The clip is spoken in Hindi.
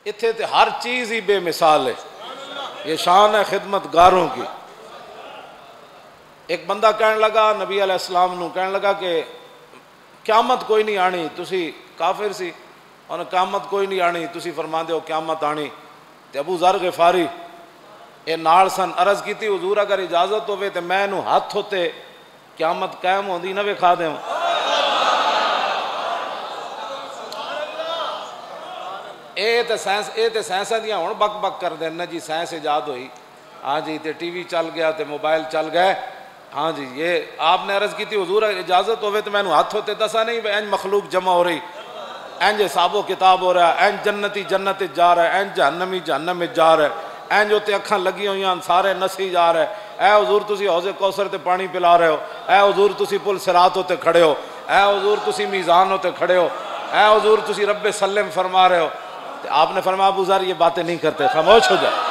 इत्थे तो हर चीज़ ही बेमिसाल है। ये शान है खिदमतगारों की। एक बंदा कहने लगा नबी अलैहिस्सलाम नू, कहने लगा कि क़यामत कोई नहीं आनी, तुसी काफिर सी, और क़यामत कोई नहीं आनी, तुसी फरमांदे हो क़यामत आनी। ते अबू ज़र ग़िफ़ारी ये नाल सन, अर्ज़ की हुजूर अगर इजाज़त होवे तो मैं इनू हथ होते क़यामत कायम होंदी ना विखा दें। ये तो साइंस दियाँ हुण बक बक कर देना जी, साइंस ईजाद हुई, हाँ जी, तो टीवी चल गया, तो मोबाइल चल गए, हाँ जी। ये आपने अर्ज़ की हुजूर इजाज़त होवे तो मैनू हाथ होते दसा नहीं इंज मखलूक जमा हो रही, इंज हिसाबो किताब हो रहा है, इंज जन्नती जन्नत जा रहा है, इंज जहन्नमी जहन्नम में जा रहा है, इंज उत्ते अखां लगी हुई सारे नसी जा रहे। ऐ हुजूर तुसी हौज़े कौसर ते पानी पिला रहे हो, ऐ हुजूर तुसी पुल सिरात होते खड़े हो, ऐ हुजूर तुसी मीज़ान होते खड़े हो, ऐ हुजूर तुसी रब्बे सल्लम फरमा रहे हो। तो आपने फरमाया अबू ज़र ये बातें नहीं करते, खामोश हो जाए।